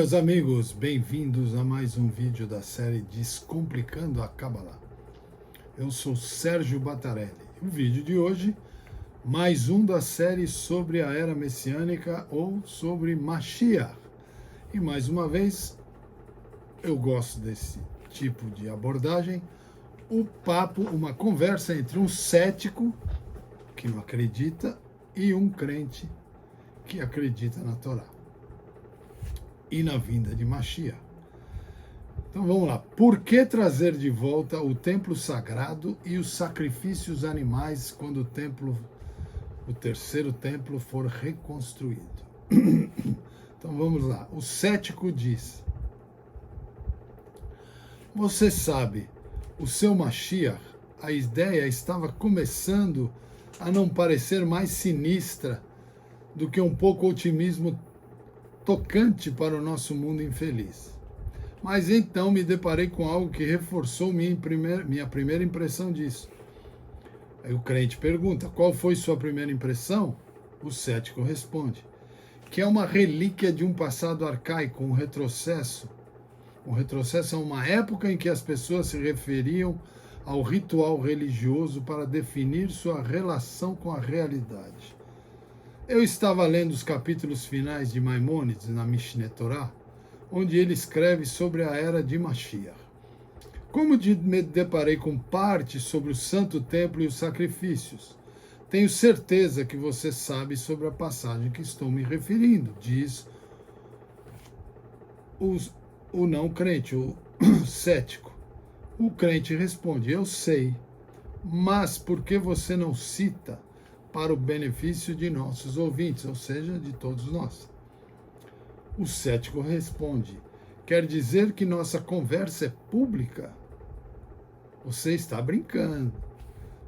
meus amigos, bem-vindos a mais um vídeo da série Descomplicando a Kabbalah. Eu sou Sérgio Battarelli. O vídeo de hoje, mais um da série sobre a Era Messiânica ou sobre Mashiach. E mais uma vez, eu gosto desse tipo de abordagem, uma conversa entre um cético que não acredita e um crente que acredita na Torá e na vinda de Mashiach. Então vamos lá. Por que trazer de volta o templo sagrado e os sacrifícios animais quando o terceiro templo for reconstruído? Então vamos lá. O cético diz: você sabe, o seu Mashiach, a ideia estava começando a não parecer mais sinistra do que um pouco otimismo tocante para o nosso mundo infeliz. Mas então me deparei com algo que reforçou minha primeira impressão disso. Aí o crente pergunta: qual foi sua primeira impressão? O cético responde que é uma relíquia de um passado arcaico, um retrocesso. Um retrocesso a uma época em que as pessoas se referiam ao ritual religioso para definir sua relação com a realidade. Eu estava lendo os capítulos finais de Maimônides na Mishneh Torah, onde ele escreve sobre a era de Mashiach. Como me deparei com parte sobre o Santo Templo e os sacrifícios, tenho certeza que você sabe sobre a passagem que estou me referindo, diz o não crente, o cético. O crente responde: eu sei, mas por que você não cita para o benefício de nossos ouvintes, ou seja, de todos nós? O cético responde: quer dizer que nossa conversa é pública? Você está brincando.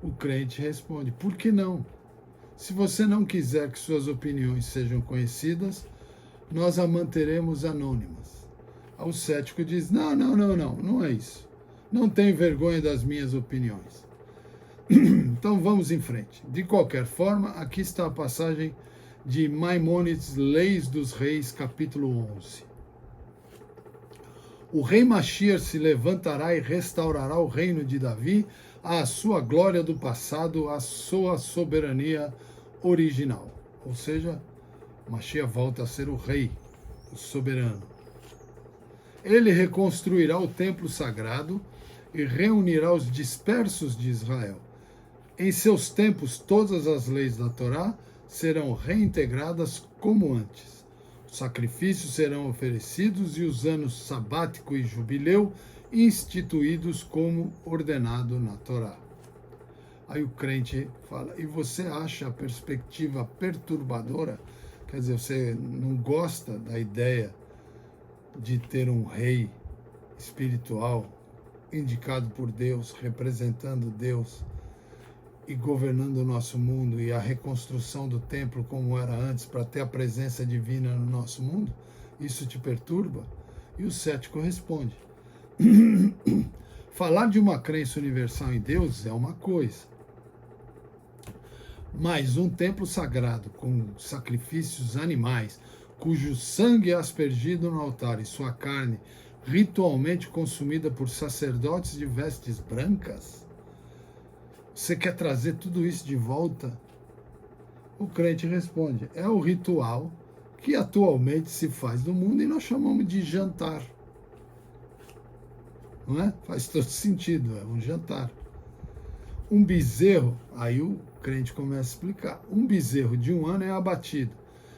O crente responde: por que não? Se você não quiser que suas opiniões sejam conhecidas, nós a manteremos anônimas. O cético diz: não é isso. Não tenho vergonha das minhas opiniões. Então vamos em frente. De qualquer forma, aqui está a passagem de Maimônides, Leis dos Reis, capítulo 11. O rei Mashiach se levantará e restaurará o reino de Davi, à sua glória do passado, à sua soberania original. Ou seja, Mashiach volta a ser o rei, o soberano. Ele reconstruirá o templo sagrado e reunirá os dispersos de Israel. Em seus tempos, todas as leis da Torá serão reintegradas como antes. Os sacrifícios serão oferecidos e os anos sabático e jubileu instituídos como ordenado na Torá. Aí o crente fala: e você acha a perspectiva perturbadora? Quer dizer, você não gosta da ideia de ter um rei espiritual indicado por Deus, representando Deus e governando o nosso mundo, e a reconstrução do templo como era antes para ter a presença divina no nosso mundo? Isso te perturba? E o cético responde: falar de uma crença universal em Deus é uma coisa, mas um templo sagrado com sacrifícios animais, cujo sangue é aspergido no altar e sua carne ritualmente consumida por sacerdotes de vestes brancas? Você quer trazer tudo isso de volta? O crente responde: é o ritual que atualmente se faz no mundo e nós chamamos de jantar. Não é? Faz todo sentido, é um jantar. Um bezerro, aí o crente começa a explicar: um bezerro de 1 ano é abatido,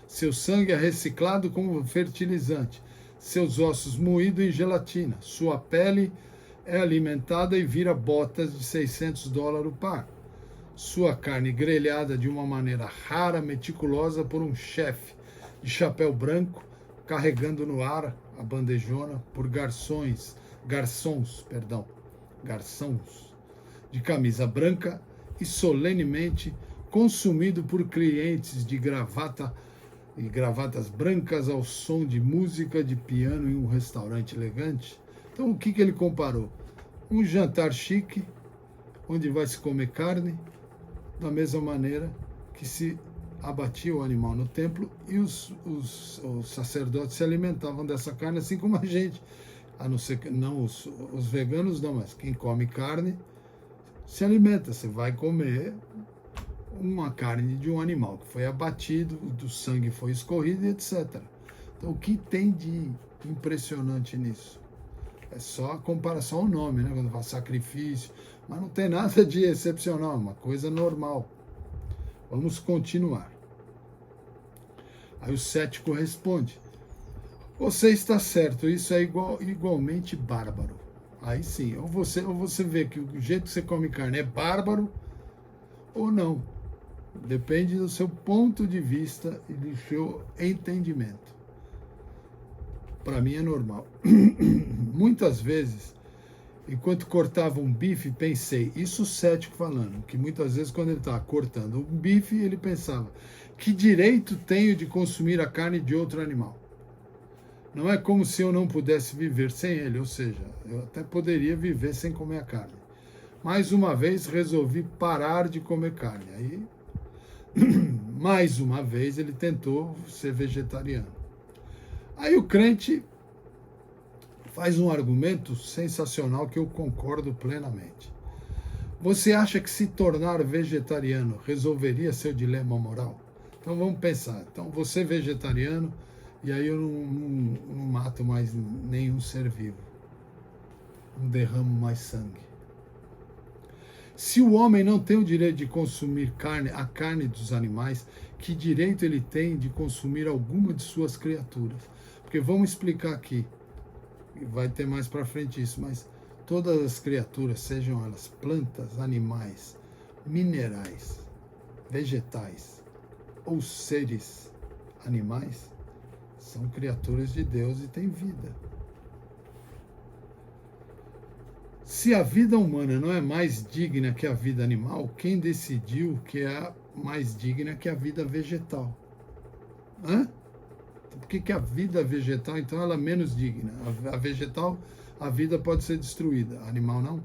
seu sangue é reciclado como fertilizante, seus ossos moídos em gelatina, sua pele é alimentada e vira botas de $600 o par. Sua carne grelhada de uma maneira rara, meticulosa por um chefe de chapéu branco, carregando no ar a bandejona por garçons de camisa branca e solenemente consumido por clientes de gravatas brancas ao som de música de piano em um restaurante elegante. Então, o que ele comparou? Um jantar chique, onde vai se comer carne, da mesma maneira que se abatia o animal no templo e os sacerdotes se alimentavam dessa carne, assim como a gente. A não ser que não os veganos não, mas quem come carne se alimenta. Você vai comer uma carne de um animal que foi abatido, do sangue foi escorrido, etc. Então, o que tem de impressionante nisso? É só a comparação ao nome, né? Quando fala sacrifício, mas não tem nada de excepcional, é uma coisa normal. Vamos continuar. Aí o cético responde: você está certo, isso é igualmente bárbaro. Aí sim, ou você vê que o jeito que você come carne é bárbaro ou não. Depende do seu ponto de vista e do seu entendimento. Para mim é normal. Muitas vezes, enquanto cortava um bife, pensei, isso o cético falando, que muitas vezes quando ele estava cortando um bife, ele pensava, que direito tenho de consumir a carne de outro animal? Não é como se eu não pudesse viver sem ele, ou seja, eu até poderia viver sem comer a carne. Mais uma vez resolvi parar de comer carne. Aí, mais uma vez, ele tentou ser vegetariano. Aí o crente faz um argumento sensacional que eu concordo plenamente. Você acha que se tornar vegetariano resolveria seu dilema moral? Então vamos pensar. Então você é vegetariano e aí eu não mato mais nenhum ser vivo. Não derramo mais sangue. Se o homem não tem o direito de consumir a carne dos animais, que direito ele tem de consumir alguma de suas criaturas? Porque vamos explicar aqui, vai ter mais para frente isso, mas todas as criaturas, sejam elas plantas, animais, minerais, vegetais ou seres animais, são criaturas de Deus e têm vida. Se a vida humana não é mais digna que a vida animal, quem decidiu que é mais digna que a vida vegetal? Hã? Por que a vida vegetal, então, ela é menos digna? A vegetal, a vida pode ser destruída, a animal não?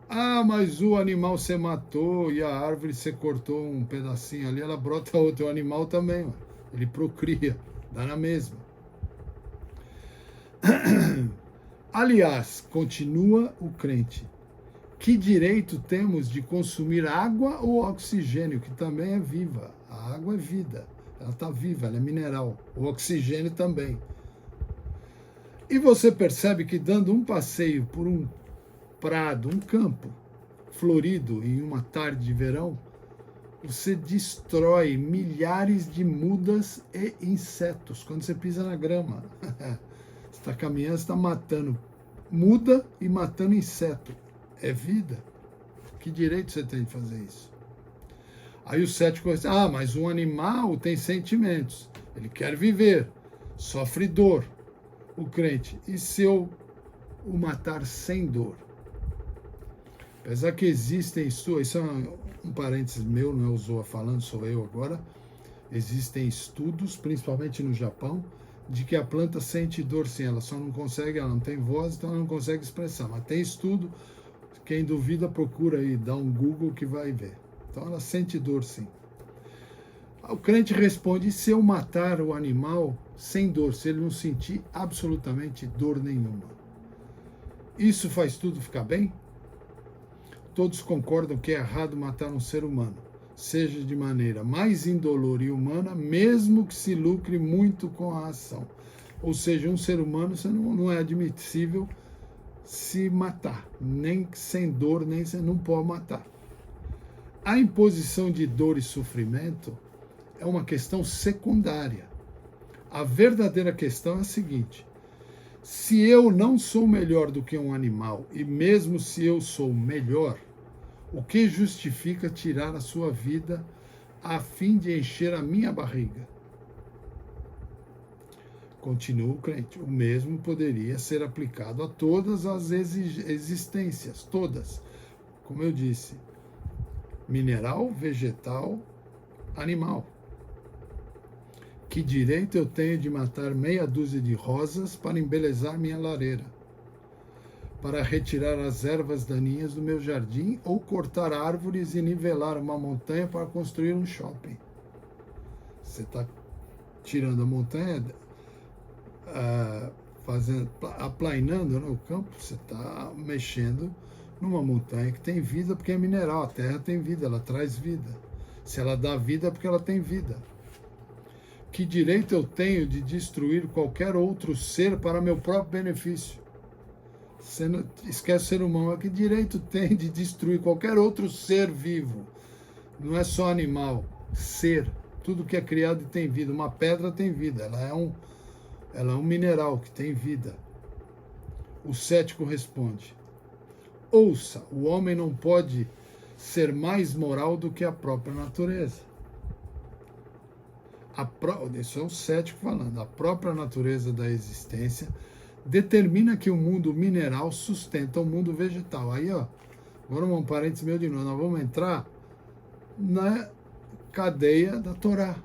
Ah, mas o animal você matou e a árvore você cortou um pedacinho ali, ela brota outro. O animal também, mano. Ele procria, dá na mesma. Aliás, continua o crente, que direito temos de consumir água ou oxigênio, que também é viva? A água é vida, ela está viva, ela é mineral. O oxigênio também. E você percebe que dando um passeio por um prado, um campo florido em uma tarde de verão, você destrói milhares de mudas e insetos quando você pisa na grama. Você está caminhando, você está matando muda e matando inseto. É vida. Que direito você tem de fazer isso? Aí o cético diz, mas um animal tem sentimentos. Ele quer viver, sofre dor. O crente, e se eu o matar sem dor? Apesar que existem estudos, isso é um parênteses meu, não é o Zoa falando, sou eu agora, existem estudos, principalmente no Japão, de que a planta sente dor sim, ela só não consegue, ela não tem voz, então ela não consegue expressar, mas tem estudo, quem duvida procura aí, dá um Google que vai ver. Então ela sente dor sim. O crente responde, e se eu matar o animal sem dor, se ele não sentir absolutamente dor nenhuma? Isso faz tudo ficar bem? Todos concordam que é errado matar um ser humano, seja de maneira mais indolor e humana, mesmo que se lucre muito com a ação. Ou seja, um ser humano você não é admissível se matar, nem sem dor, nem sem, não pode matar. A imposição de dor e sofrimento é uma questão secundária. A verdadeira questão é a seguinte: se eu não sou melhor do que um animal, e mesmo se eu sou melhor, o que justifica tirar a sua vida a fim de encher a minha barriga? Continua o crente. O mesmo poderia ser aplicado a todas as existências, todas. Como eu disse, mineral, vegetal, animal. Que direito eu tenho de matar meia dúzia de rosas para embelezar minha lareira? para retirar as ervas daninhas do meu jardim ou cortar árvores e nivelar uma montanha para construir um shopping. Você está tirando a montanha, aplainando, né, o campo, você está mexendo numa montanha que tem vida, porque é mineral, a terra tem vida, ela traz vida. Se ela dá vida, é porque ela tem vida. Que direito eu tenho de destruir qualquer outro ser para meu próprio benefício? Você não, esquece o ser humano, que direito tem de destruir qualquer outro ser vivo? Não é só animal, ser. Tudo que é criado tem vida. Uma pedra tem vida, ela é um mineral que tem vida. O cético responde: ouça, o homem não pode ser mais moral do que a própria natureza. Isso é o cético falando. A própria natureza da existência determina que o mundo mineral sustenta o mundo vegetal. Aí, ó, agora um parênteses meu de novo, nós vamos entrar na cadeia da Torá.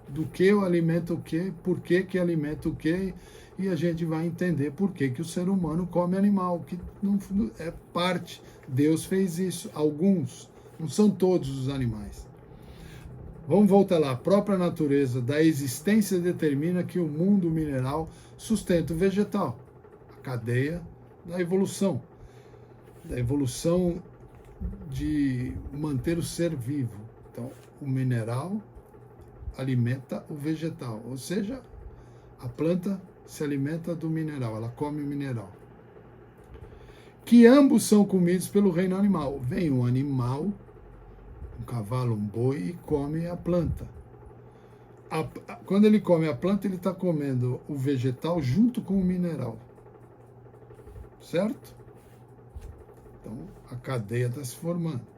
Do que eu alimento o que, por que alimenta o que, e a gente vai entender por que o ser humano come animal, que não é parte. Deus fez isso, alguns, não são todos os animais. Vamos voltar lá. A própria natureza da existência determina que o mundo mineral sustenta o vegetal. A cadeia da evolução de manter o ser vivo. Então, o mineral alimenta o vegetal, ou seja, a planta se alimenta do mineral, ela come o mineral. Que ambos são comidos pelo reino animal. Vem um animal, um cavalo, um boi, e come a planta. Quando ele come a planta, ele está comendo o vegetal junto com o mineral. Certo? Então, a cadeia está se formando.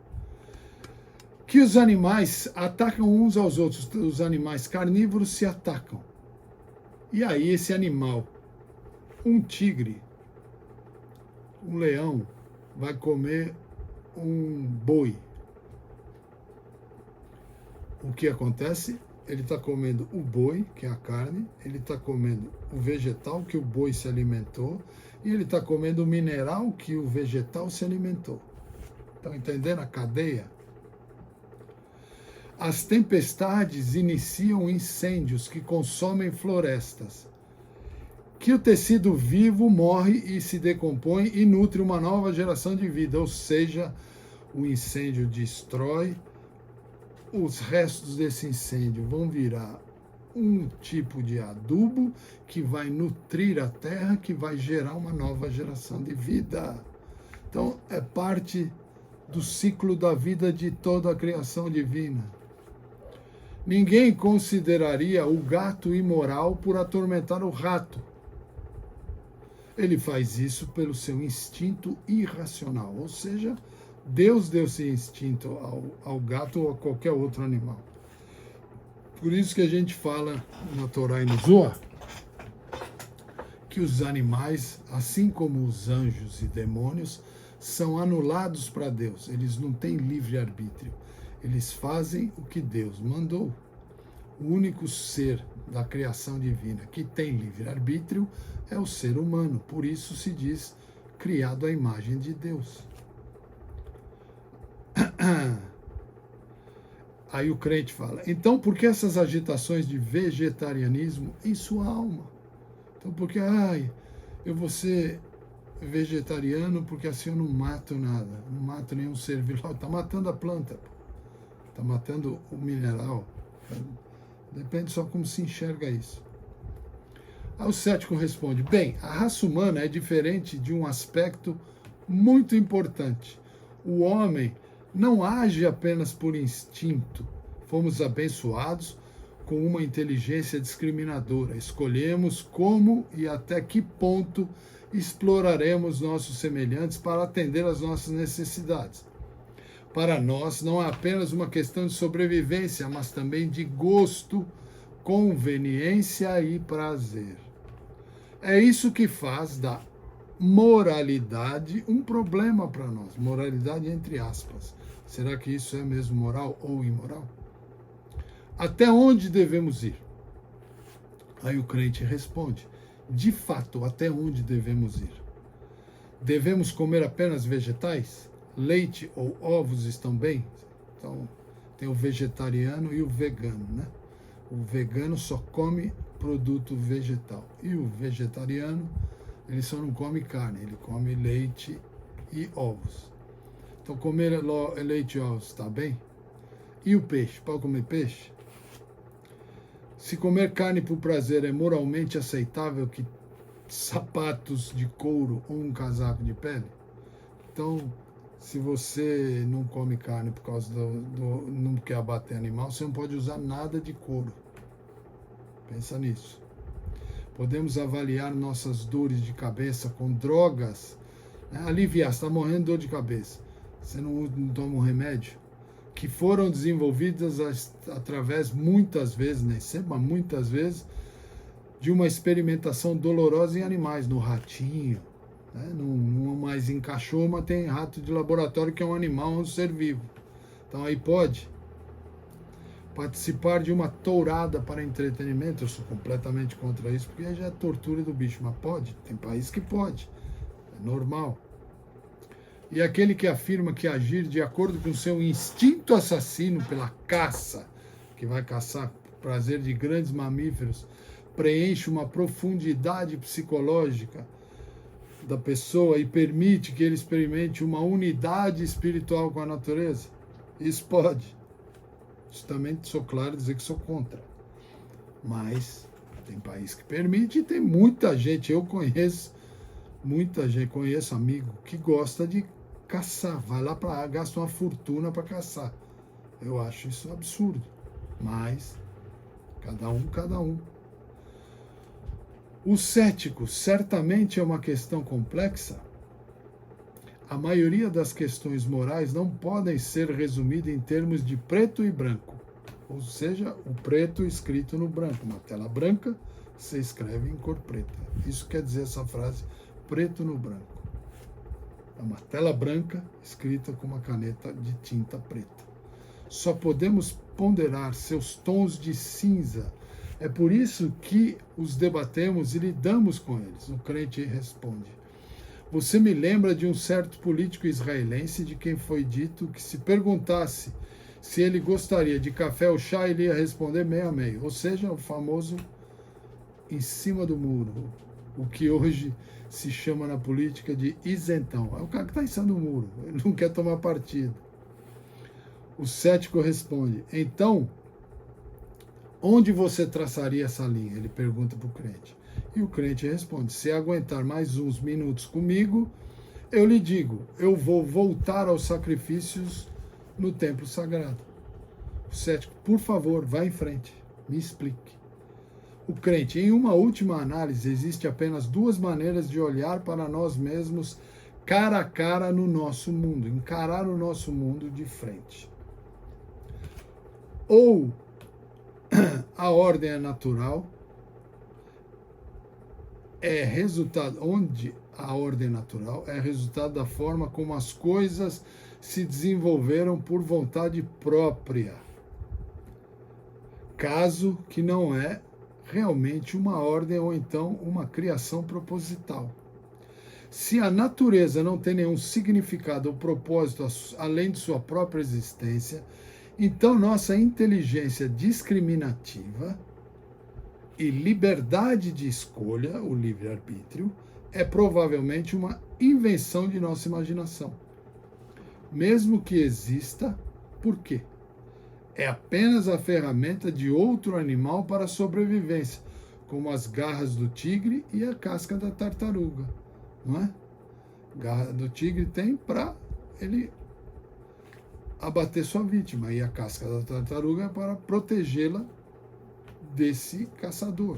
Que os animais atacam uns aos outros, os animais carnívoros se atacam. E aí esse animal, um tigre, um leão, vai comer um boi. O que acontece? Ele está comendo o boi, que é a carne, ele está comendo o vegetal que o boi se alimentou, e ele está comendo o mineral que o vegetal se alimentou. Estão entendendo a cadeia? As tempestades iniciam incêndios que consomem florestas. Que o tecido vivo morre e se decompõe e nutre uma nova geração de vida, ou seja, o incêndio destrói. Os restos desse incêndio vão virar um tipo de adubo que vai nutrir a terra, que vai gerar uma nova geração de vida. Então, é parte do ciclo da vida de toda a criação divina. Ninguém consideraria o gato imoral por atormentar o rato. Ele faz isso pelo seu instinto irracional, ou seja, Deus deu esse instinto ao gato ou a qualquer outro animal. Por isso que a gente fala na Torá e no Zohar que os animais, assim como os anjos e demônios, são anulados para Deus. Eles não têm livre-arbítrio. Eles fazem o que Deus mandou. O único ser da criação divina que tem livre-arbítrio é o ser humano. Por isso se diz criado à imagem de Deus. Aí o crente fala, então por que essas agitações de vegetarianismo em sua alma? Então porque, eu vou ser vegetariano porque assim eu não mato nada, não mato nenhum ser vivo. Está matando a planta, está matando o mineral. Depende só como se enxerga isso. Aí o cético responde, bem, a raça humana é diferente de um aspecto muito importante. O homem não age apenas por instinto. Fomos abençoados com uma inteligência discriminadora. Escolhemos como e até que ponto exploraremos nossos semelhantes para atender às nossas necessidades. Para nós, não é apenas uma questão de sobrevivência, mas também de gosto, conveniência e prazer. É isso que faz da moralidade um problema para nós. Moralidade entre aspas. Será que isso é mesmo moral ou imoral? Até onde devemos ir? Aí o crente responde, de fato, até onde devemos ir? Devemos comer apenas vegetais? Leite ou ovos estão bem? Então, tem o vegetariano e o vegano, né? O vegano só come produto vegetal. E o vegetariano, ele só não come carne, ele come leite e ovos. Então, comer leite e ovos está bem? E o peixe? Pode comer peixe? Se comer carne por prazer é moralmente aceitável que sapatos de couro ou um casaco de pele? Então, se você não come carne por causa não quer abater animal, você não pode usar nada de couro. Pensa nisso. Podemos avaliar nossas dores de cabeça com drogas, né? Aliviar, você está morrendo de dor de cabeça. Você não toma um remédio? Que foram desenvolvidas através, muitas vezes, nem sempre, mas muitas vezes, de uma experimentação dolorosa em animais, no ratinho, né? Não mais em cachorro, mas tem rato de laboratório, que é um animal, um ser vivo. Então aí pode participar de uma tourada para entretenimento. Eu sou completamente contra isso, porque já é tortura do bicho, mas pode, tem país que pode, é normal. E aquele que afirma que agir de acordo com seu instinto assassino pela caça, que vai caçar prazer de grandes mamíferos, preenche uma profundidade psicológica da pessoa e permite que ele experimente uma unidade espiritual com a natureza? Isso pode. Justamente sou claro em dizer que sou contra. Mas tem país que permite e tem muita gente, eu conheço muita gente, conheço amigo que gosta de caçar, vai lá para gasta uma fortuna para caçar. Eu acho isso absurdo. Mas cada um. O cético certamente é uma questão complexa. A maioria das questões morais não podem ser resumidas em termos de preto e branco. Ou seja, o preto escrito no branco. Uma tela branca, você escreve em cor preta. Isso quer dizer essa frase, preto no branco. É uma tela branca escrita com uma caneta de tinta preta. Só podemos ponderar seus tons de cinza. É por isso que os debatemos e lidamos com eles. O crente responde: você me lembra de um certo político israelense de quem foi dito que, se perguntasse se ele gostaria de café ou chá, ele ia responder meio a meio. Ou seja, o famoso em cima do muro, o que hoje se chama na política de isentão. É o cara que está em cima do muro, ele não quer tomar partido. O cético responde: então, onde você traçaria essa linha? Ele pergunta para o crente. E o crente responde: se aguentar mais uns minutos comigo, eu lhe digo, eu vou voltar aos sacrifícios no templo sagrado. O cético: por favor, vá em frente, me explique. O crente: em uma última análise, existe apenas duas maneiras de olhar para nós mesmos cara a cara no nosso mundo, encarar o nosso mundo de frente. Ou a ordem é natural, onde a ordem natural é resultado da forma como as coisas se desenvolveram por vontade própria. Caso que não é realmente uma ordem ou então uma criação proposital. Se a natureza não tem nenhum significado ou propósito além de sua própria existência, então nossa inteligência discriminativa e liberdade de escolha, o livre-arbítrio, é provavelmente uma invenção de nossa imaginação. Mesmo que exista, por quê? É apenas a ferramenta de outro animal para a sobrevivência, como as garras do tigre e a casca da tartaruga, não é? A garra do tigre tem para ele abater sua vítima, e a casca da tartaruga é para protegê-la desse caçador.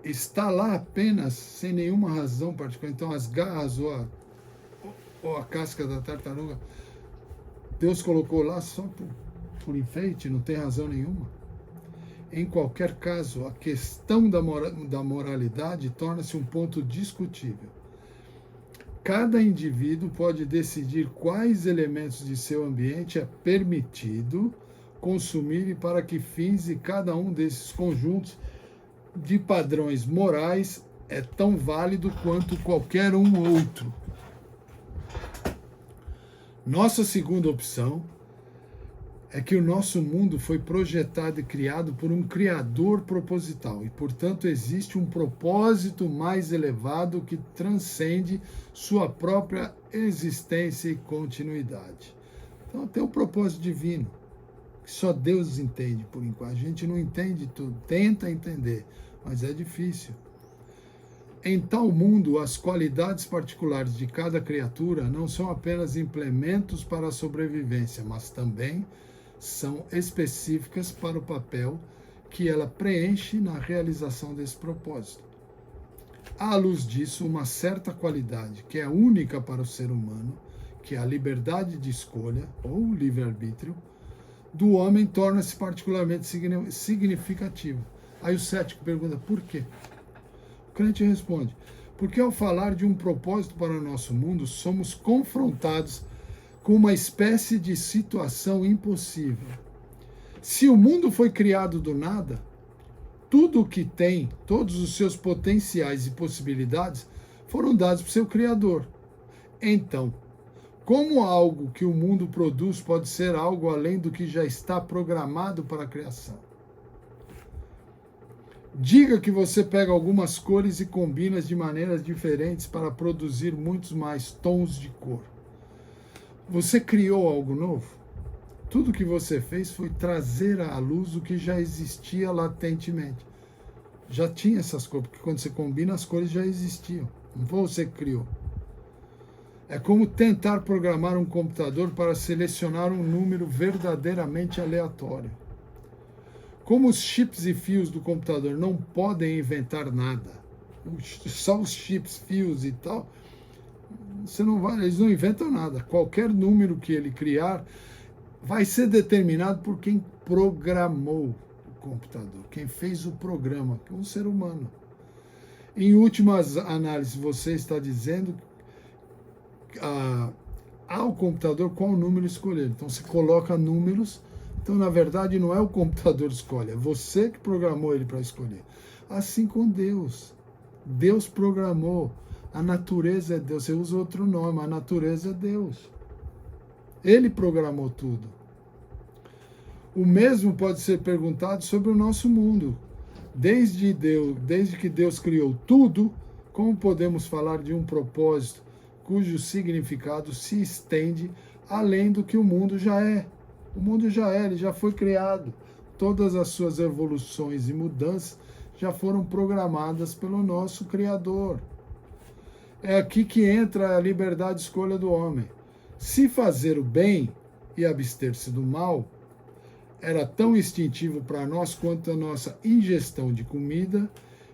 Está lá apenas sem nenhuma razão particular. Então as garras ou a casca da tartaruga, Deus colocou lá só por enfeite, não tem razão nenhuma. Em qualquer caso, a questão da moralidade torna-se um ponto discutível. Cada indivíduo pode decidir quais elementos de seu ambiente é permitido consumir e para que fins, e cada um desses conjuntos de padrões morais é tão válido quanto qualquer um outro. Nossa segunda opção é que o nosso mundo foi projetado e criado por um criador proposital e, portanto, existe um propósito mais elevado que transcende sua própria existência e continuidade. Então, tem um propósito divino que só Deus entende por enquanto. A gente não entende tudo, tenta entender, mas é difícil. Em tal mundo, as qualidades particulares de cada criatura não são apenas implementos para a sobrevivência, mas também são específicas para o papel que ela preenche na realização desse propósito. À luz disso, uma certa qualidade que é única para o ser humano, que é a liberdade de escolha, ou livre-arbítrio, do homem torna-se particularmente significativo. Aí o cético pergunta, por quê? O crente responde, porque ao falar de um propósito para o nosso mundo, somos confrontados com uma espécie de situação impossível. Se o mundo foi criado do nada, tudo o que tem, todos os seus potenciais e possibilidades, foram dados por seu Criador. Então, como algo que o mundo produz pode ser algo além do que já está programado para a criação? Diga que você pega algumas cores e combina de maneiras diferentes para produzir muitos mais tons de cor. Você criou algo novo? Tudo que você fez foi trazer à luz o que já existia latentemente. Já tinha essas cores, porque quando você combina as cores já existiam. Não foi você que criou. É como tentar programar um computador para selecionar um número verdadeiramente aleatório. Como os chips e fios do computador não podem inventar nada, só os chips, fios e tal, eles não inventam nada. Qualquer número que ele criar vai ser determinado por quem programou o computador, quem fez o programa, que é um ser humano. Em últimas análises, você está dizendo ao computador qual número escolher. Então, você coloca números. Então, na verdade, não é o computador que escolhe, é você que programou ele para escolher. Assim com Deus. Deus programou. A natureza é Deus. Você usa outro nome, a natureza é Deus. Ele programou tudo. O mesmo pode ser perguntado sobre o nosso mundo. Desde que Deus criou tudo, como podemos falar de um propósito cujo significado se estende além do que o mundo já é? O mundo já é, ele já foi criado. Todas as suas evoluções e mudanças já foram programadas pelo nosso Criador. É aqui que entra a liberdade de escolha do homem. Se fazer o bem e abster-se do mal era tão instintivo para nós quanto a nossa ingestão de comida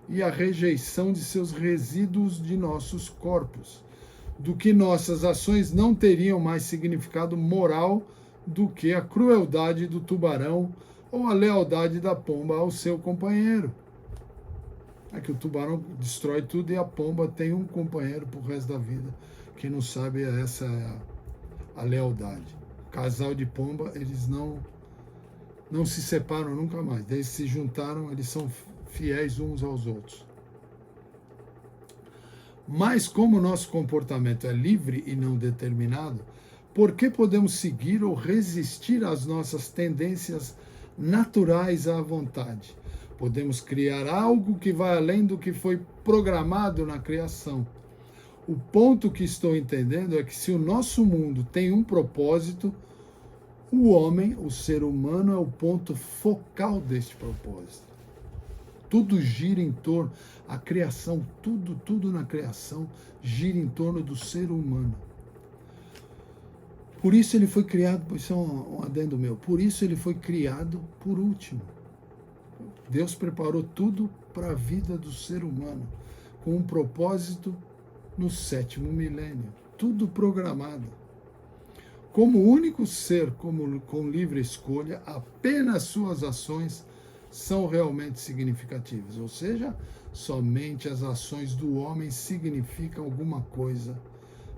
e a rejeição de seus resíduos de nossos corpos, do que nossas ações não teriam mais significado moral do que a crueldade do tubarão ou a lealdade da pomba ao seu companheiro. É que o tubarão destrói tudo e a pomba tem um companheiro pro resto da vida. Quem não sabe, essa é a lealdade. Casal de pomba, eles não se separam nunca mais. Desde que se juntaram, eles são fiéis uns aos outros. Mas como o nosso comportamento é livre e não determinado, por que podemos seguir ou resistir às nossas tendências naturais à vontade? Podemos criar algo que vai além do que foi programado na criação. O ponto que estou entendendo é que se o nosso mundo tem um propósito, o homem, o ser humano, é o ponto focal deste propósito. Tudo gira em torno, a criação, tudo na criação gira em torno do ser humano. Por isso ele foi criado, isso é um adendo meu, por isso ele foi criado por último. Deus preparou tudo para a vida do ser humano, com um propósito no 7º milênio, tudo programado. Como único ser com livre escolha, apenas suas ações são realmente significativas, ou seja, somente as ações do homem significam alguma coisa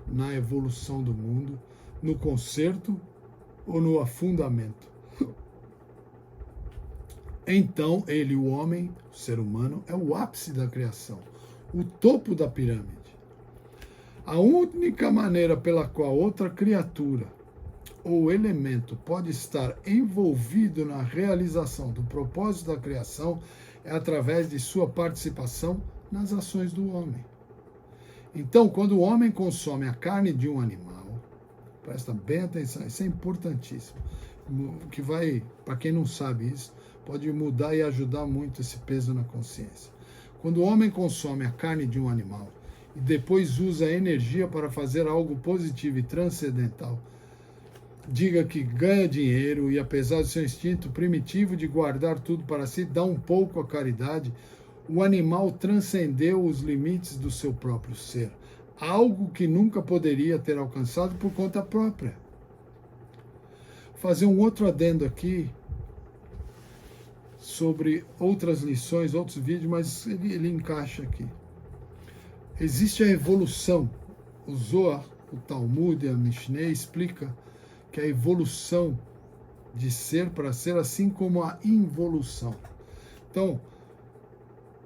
na evolução do mundo, no conserto ou no afundamento. Então, ele, o homem, o ser humano, é o ápice da criação, o topo da pirâmide. A única maneira pela qual outra criatura ou elemento pode estar envolvido na realização do propósito da criação é através de sua participação nas ações do homem. Então, quando o homem consome a carne de um animal, presta bem atenção, isso é importantíssimo, que vai, para quem não sabe isso, pode mudar e ajudar muito esse peso na consciência. Quando o homem consome a carne de um animal e depois usa a energia para fazer algo positivo e transcendental, diga que ganha dinheiro e, apesar do seu instinto primitivo de guardar tudo para si, dá um pouco à caridade, o animal transcendeu os limites do seu próprio ser, algo que nunca poderia ter alcançado por conta própria. Vou fazer um outro adendo aqui sobre outras lições, outros vídeos, mas ele encaixa aqui. Existe a evolução. O Zohar, o Talmud e a Mishneh explica que a evolução de ser para ser, assim como a involução. Então,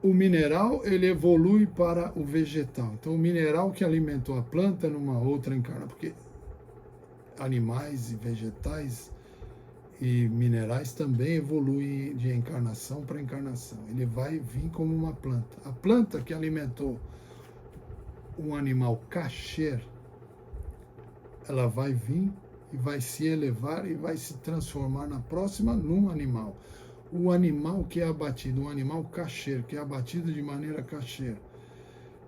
o mineral, ele evolui para o vegetal. Então, o mineral que alimentou a planta numa outra encarnação, porque animais e vegetais e minerais também evoluem de encarnação para encarnação. Ele vai vir como uma planta. A planta que alimentou um animal kasher, ela vai vir e vai se elevar e vai se transformar na próxima num animal. O animal que é abatido, um animal kasher, que é abatido de maneira kasher,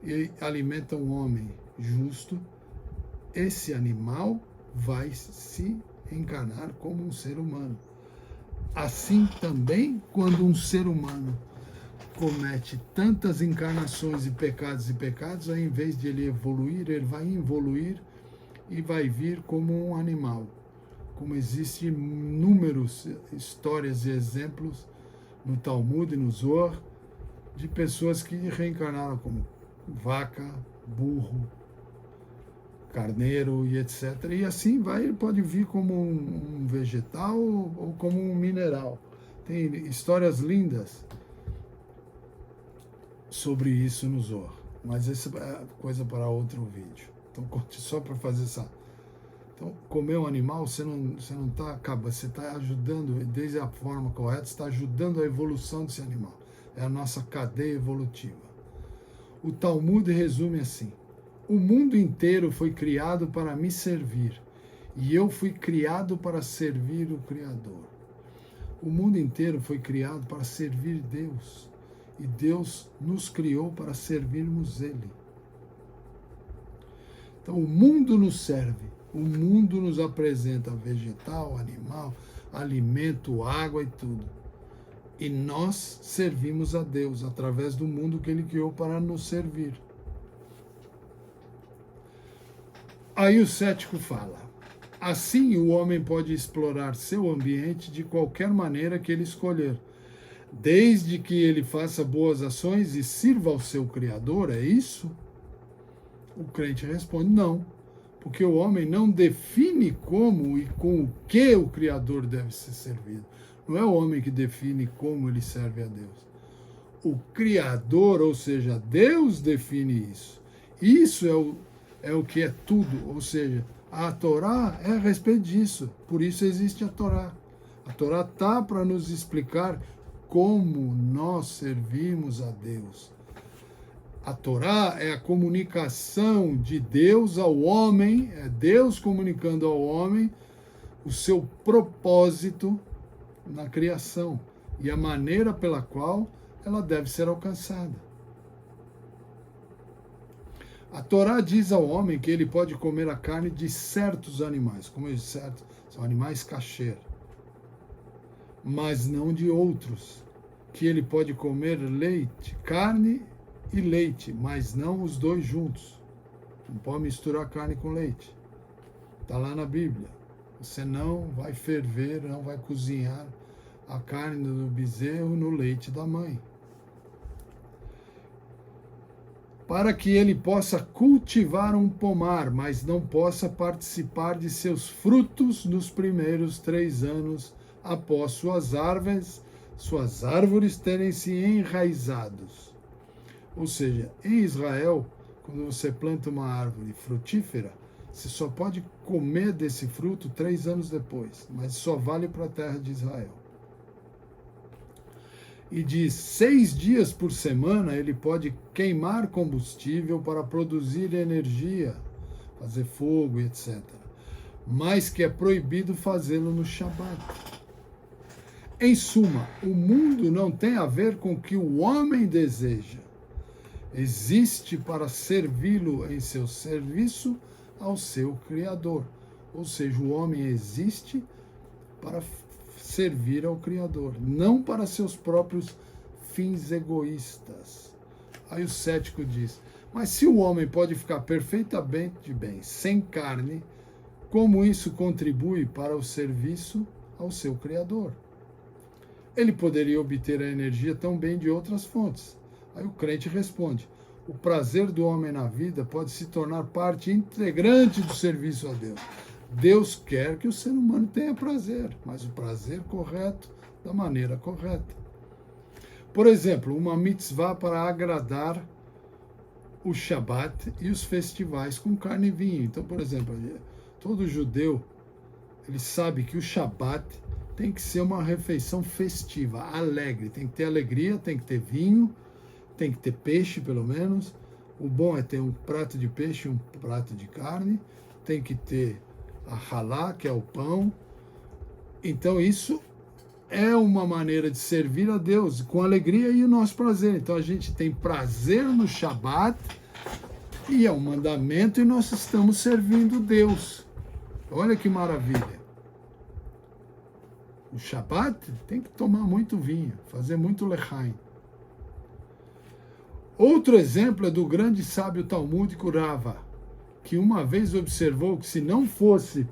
e alimenta um homem justo, esse animal vai se encarnar como um ser humano. Assim também, quando um ser humano comete tantas encarnações e pecados, ao invés de ele evoluir, ele vai involuir e vai vir como um animal. Como existem inúmeras histórias e exemplos no Talmud e no Zohar de pessoas que reencarnaram como vaca, burro, carneiro e etc. E assim vai, ele pode vir como um vegetal ou como um mineral. Tem histórias lindas sobre isso no Zohar, mas essa é coisa para outro vídeo. Então, só para fazer essa... Então, comer um animal, você não está acabando, você está ajudando, desde a forma correta, você está ajudando a evolução desse animal. É a nossa cadeia evolutiva. O Talmud resume assim: o mundo inteiro foi criado para me servir, e eu fui criado para servir o Criador. O mundo inteiro foi criado para servir Deus, e Deus nos criou para servirmos Ele. Então, o mundo nos serve. O mundo nos apresenta vegetal, animal, alimento, água e tudo. E nós servimos a Deus através do mundo que Ele criou para nos servir. Aí o cético fala: assim o homem pode explorar seu ambiente de qualquer maneira que ele escolher, desde que ele faça boas ações e sirva ao seu Criador, é isso? O crente responde: não. Porque o homem não define como e com o que o Criador deve ser servido. Não é o homem que define como ele serve a Deus. O Criador, ou seja, Deus define isso. Isso é o que é tudo. Ou seja, a Torá é a respeito disso. Por isso existe a Torá. A Torá está para nos explicar como nós servimos a Deus. A Torá é a comunicação de Deus ao homem, é Deus comunicando ao homem o seu propósito na criação e a maneira pela qual ela deve ser alcançada. A Torá diz ao homem que ele pode comer a carne de certos animais, como eu disse, são animais kasher, mas não de outros, que ele pode comer leite, carne e leite, mas não os dois juntos. Não pode misturar carne com leite. Está lá na Bíblia. Você não vai ferver, não vai cozinhar a carne do bezerro no leite da mãe. Para que ele possa cultivar um pomar, mas não possa participar de seus frutos nos primeiros 3 anos após suas árvores terem se enraizados. Ou seja, em Israel, quando você planta uma árvore frutífera, você só pode comer desse fruto 3 anos depois, mas só vale para a terra de Israel. E diz, 6 dias por semana ele pode queimar combustível para produzir energia, fazer fogo, etc. Mas que é proibido fazê-lo no Shabat. Em suma, o mundo não tem a ver com o que o homem deseja. Existe para servi-lo em seu serviço ao seu Criador. Ou seja, o homem existe para servir ao Criador, não para seus próprios fins egoístas. Aí o cético diz, mas se o homem pode ficar perfeitamente bem, sem carne, como isso contribui para o serviço ao seu Criador? Ele poderia obter a energia tão bem de outras fontes. Aí o crente responde, o prazer do homem na vida pode se tornar parte integrante do serviço a Deus. Deus quer que o ser humano tenha prazer, mas o prazer correto, da maneira correta. Por exemplo, uma mitzvah para agradar o Shabat e os festivais com carne e vinho. Então, por exemplo, todo judeu, ele sabe que o Shabat tem que ser uma refeição festiva, alegre. Tem que ter alegria, tem que ter vinho, tem que ter peixe, pelo menos. O bom é ter um prato de peixe e um prato de carne. Tem que ter a halá, que é o pão. Então, isso é uma maneira de servir a Deus com alegria e o nosso prazer. Então, a gente tem prazer no Shabat e é um mandamento e nós estamos servindo Deus. Olha que maravilha. O Shabat tem que tomar muito vinho, fazer muito lechaim. Outro exemplo é do grande sábio talmúdico Rava, que uma vez observou que se não fosse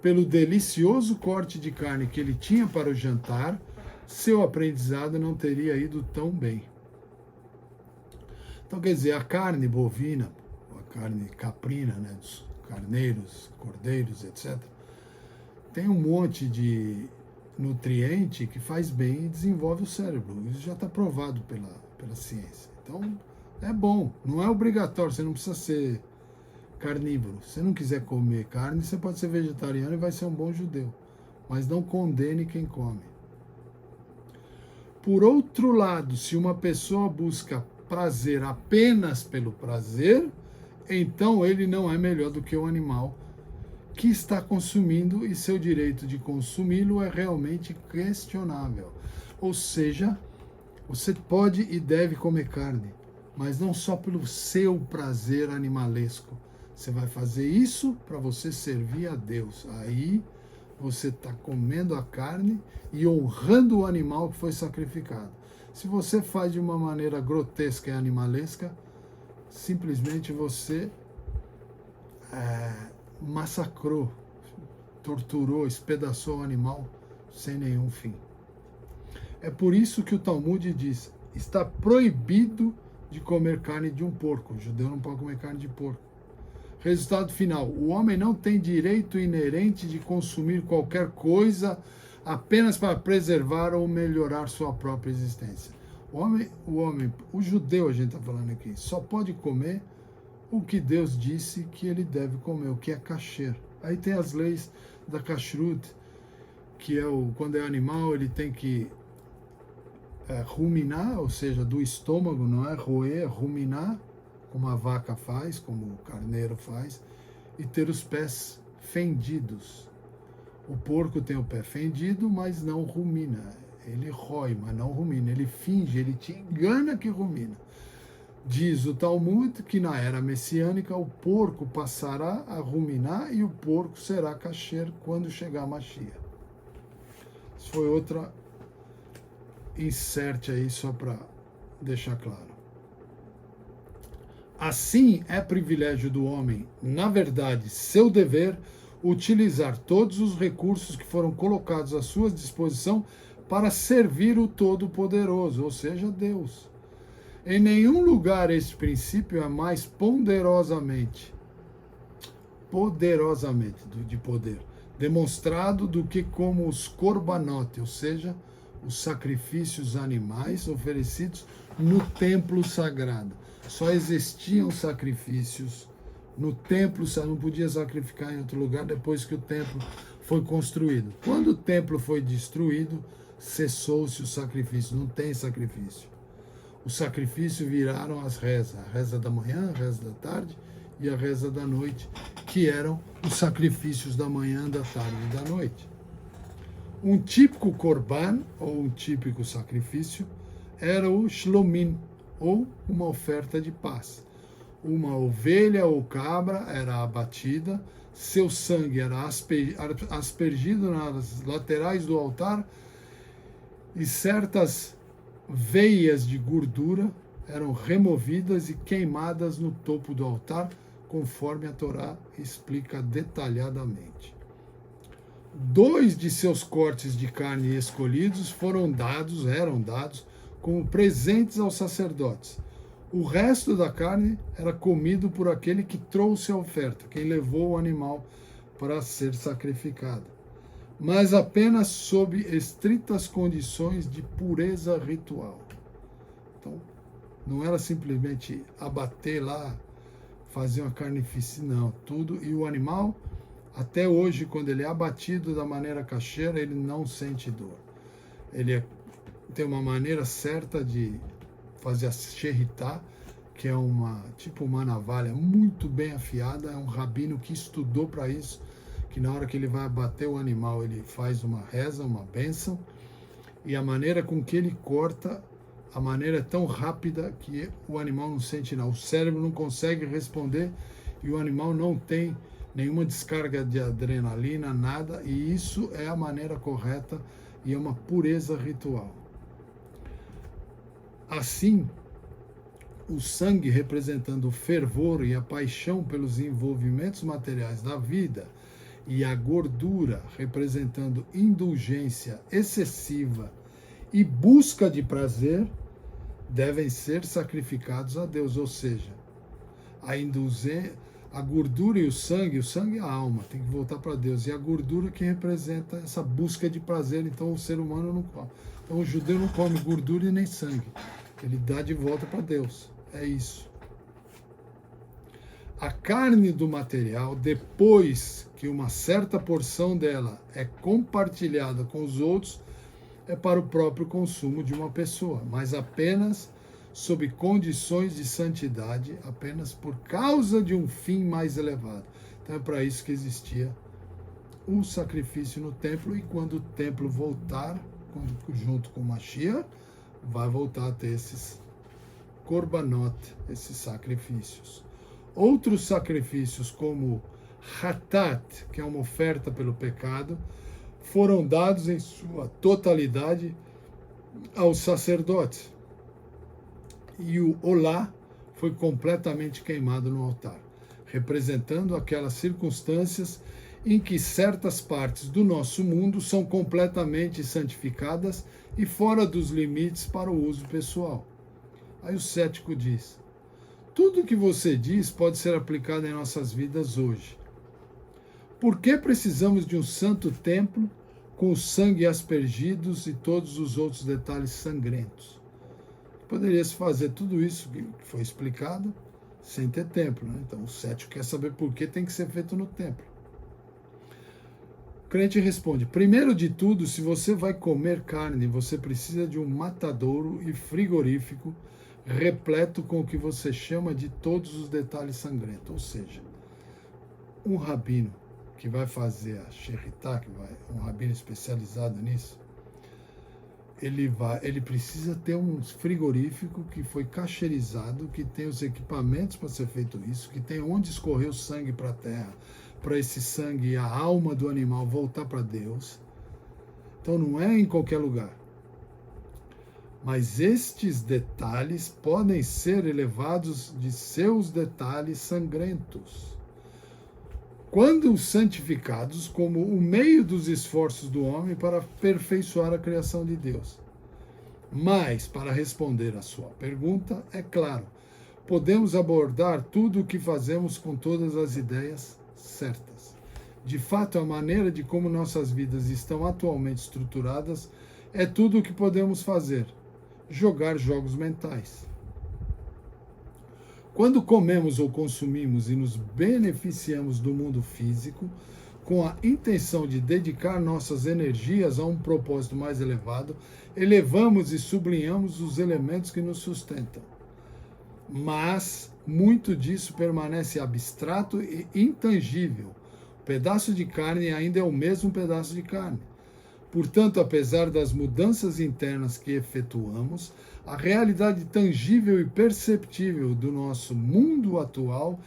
pelo delicioso corte de carne que ele tinha para o jantar, seu aprendizado não teria ido tão bem. Então, quer dizer, a carne bovina, a carne caprina, né, dos carneiros, cordeiros, etc., tem um monte de nutriente que faz bem e desenvolve o cérebro. Isso já está provado pela ciência. Então, é bom, não é obrigatório, você não precisa ser carnívoro. Se você não quiser comer carne, você pode ser vegetariano e vai ser um bom judeu. Mas não condene quem come. Por outro lado, se uma pessoa busca prazer apenas pelo prazer, então ele não é melhor do que o animal que está consumindo e seu direito de consumi-lo é realmente questionável. Ou seja, você pode e deve comer carne, mas não só pelo seu prazer animalesco. Você vai fazer isso para você servir a Deus. Aí você está comendo a carne e honrando o animal que foi sacrificado. Se você faz de uma maneira grotesca e animalesca, simplesmente você massacrou, torturou, espedaçou o animal sem nenhum fim. É por isso que o Talmud diz, está proibido de comer carne de um porco. O judeu não pode comer carne de porco. Resultado final, o homem não tem direito inerente de consumir qualquer coisa apenas para preservar ou melhorar sua própria existência. O judeu, a gente está falando aqui, só pode comer o que Deus disse que ele deve comer, o que é kasher. Aí tem as leis da kashrut, que é quando é animal, ele tem que ruminar, ou seja, do estômago, não é roer, é ruminar, como a vaca faz, como o carneiro faz, e ter os pés fendidos. O porco tem o pé fendido, mas não rumina. Ele rói, mas não rumina. Ele finge, ele te engana que rumina. Diz o Talmud que na era messiânica o porco passará a ruminar e o porco será kasher quando chegar a Mashiach. Isso foi outra insert aí só para deixar claro. Assim é privilégio do homem, na verdade, seu dever, utilizar todos os recursos que foram colocados à sua disposição para servir o Todo-Poderoso, ou seja, Deus. Em nenhum lugar este princípio é mais poderosamente de poder, demonstrado do que como os korbanot, ou seja, os sacrifícios animais oferecidos no templo sagrado. Só existiam sacrifícios no templo, não podia sacrificar em outro lugar depois que o templo foi construído. Quando o templo foi destruído, cessou-se o sacrifício, não tem sacrifício. O sacrifício viraram as rezas, a reza da manhã, a reza da tarde e a reza da noite, que eram os sacrifícios da manhã, da tarde e da noite. Um típico korban, ou um típico sacrifício, era o shlomim, ou uma oferta de paz. Uma ovelha ou cabra era abatida, seu sangue era aspergido nas laterais do altar e certas veias de gordura eram removidas e queimadas no topo do altar, conforme a Torá explica detalhadamente. 2 de seus cortes de carne escolhidos eram dados como presentes aos sacerdotes. O resto da carne era comido por aquele que trouxe a oferta, quem levou o animal para ser sacrificado, mas apenas sob estritas condições de pureza ritual. Então, não era simplesmente abater lá, fazer uma carnificina, não, tudo. E o animal, até hoje, quando ele é abatido da maneira cacheira, ele não sente dor. Ele tem uma maneira certa de fazer a sherritá, que é tipo uma navalha muito bem afiada, é um rabino que estudou para isso, que na hora que ele vai abater o animal, ele faz uma reza, uma bênção, e a maneira com que ele corta, a maneira é tão rápida que o animal não sente nada, o cérebro não consegue responder e o animal não tem nenhuma descarga de adrenalina, nada, e isso é a maneira correta e é uma pureza ritual. Assim, o sangue representando o fervor e a paixão pelos envolvimentos materiais da vida e a gordura representando indulgência excessiva e busca de prazer, devem ser sacrificados a Deus, ou seja, a gordura e o sangue é a alma, tem que voltar para Deus, e a gordura que representa essa busca de prazer, então o ser humano não come. Então o judeu não come gordura e nem sangue, ele dá de volta para Deus, é isso. A carne do material, depois que uma certa porção dela é compartilhada com os outros, é para o próprio consumo de uma pessoa, mas apenas sob condições de santidade, apenas por causa de um fim mais elevado. Então é para isso que existia o sacrifício no templo, e quando o templo voltar, junto com o Mashiach, vai voltar a ter esses korbanot, esses sacrifícios. Outros sacrifícios, como hatat, que é uma oferta pelo pecado, foram dados em sua totalidade aos sacerdotes. E o olá foi completamente queimado no altar, representando aquelas circunstâncias em que certas partes do nosso mundo são completamente santificadas e fora dos limites para o uso pessoal. Aí o cético diz: tudo o que você diz pode ser aplicado em nossas vidas hoje. Por que precisamos de um santo templo com o sangue aspergidos e todos os outros detalhes sangrentos? Poderia-se fazer tudo isso que foi explicado sem ter templo, né? Então o cético quer saber por que tem que ser feito no templo. O crente responde: primeiro de tudo, se você vai comer carne, você precisa de um matadouro e frigorífico repleto com o que você chama de todos os detalhes sangrentos. Ou seja, um rabino que vai fazer a sherritá, um rabino especializado nisso, ele precisa ter um frigorífico que foi cacherizado, que tem os equipamentos para ser feito isso, que tem onde escorrer o sangue para a terra, para esse sangue e a alma do animal voltar para Deus. Então não é em qualquer lugar. Mas estes detalhes podem ser elevados de seus detalhes sangrentos, quando santificados como o meio dos esforços do homem para aperfeiçoar a criação de Deus. Mas, para responder à sua pergunta, é claro, podemos abordar tudo o que fazemos com todas as ideias certas. De fato, a maneira de como nossas vidas estão atualmente estruturadas é tudo o que podemos fazer. jogar jogos mentais. Quando comemos ou consumimos e nos beneficiamos do mundo físico, com a intenção de dedicar nossas energias a um propósito mais elevado, elevamos e sublinhamos os elementos que nos sustentam. Mas muito disso permanece abstrato e intangível. O pedaço de carne ainda é o mesmo pedaço de carne. Portanto, apesar das mudanças internas que efetuamos, a realidade tangível e perceptível do nosso mundo atual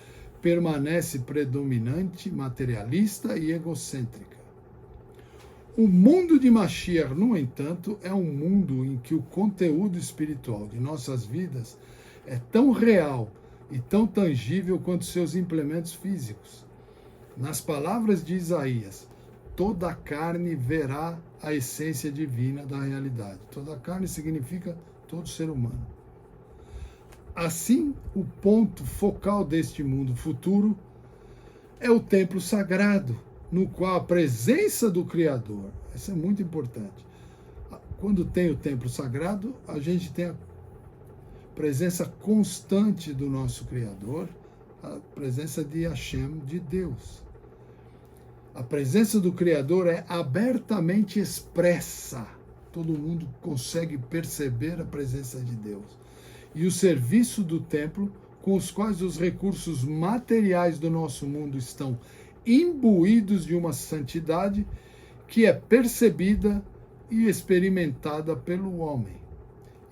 permanece predominante, materialista e egocêntrica. O mundo de Mashiach, no entanto, é um mundo em que o conteúdo espiritual de nossas vidas é tão real e tão tangível quanto seus implementos físicos. Nas palavras de Isaías, toda a carne verá a essência divina da realidade. Toda a carne significa todo ser humano. Assim, o ponto focal deste mundo futuro é o templo sagrado, no qual a presença do Criador, isso é muito importante. Quando tem o templo sagrado, a gente tem a presença constante do nosso Criador, a presença de Hashem, de Deus. A presença do Criador é abertamente expressa. Todo mundo consegue perceber a presença de Deus. E o serviço do templo, com os quais os recursos materiais do nosso mundo estão imbuídos de uma santidade que é percebida e experimentada pelo homem.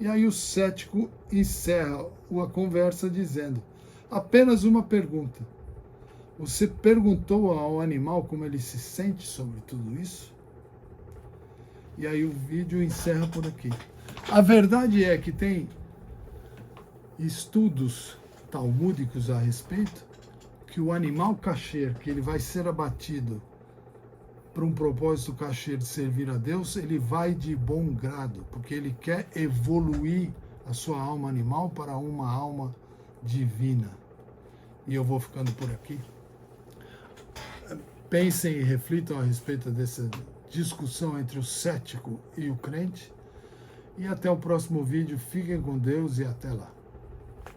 E aí o cético encerra a conversa dizendo: apenas uma pergunta. Você perguntou ao animal como ele se sente sobre tudo isso? E aí o vídeo encerra por aqui. A verdade é que tem estudos talmúdicos a respeito que o animal kasher, que ele vai ser abatido para um propósito kasher de servir a Deus, ele vai de bom grado, porque ele quer evoluir a sua alma animal para uma alma divina. E eu vou ficando por aqui. Pensem e reflitam a respeito dessa discussão entre o cético e o crente. E até o próximo vídeo. Fiquem com Deus e até lá.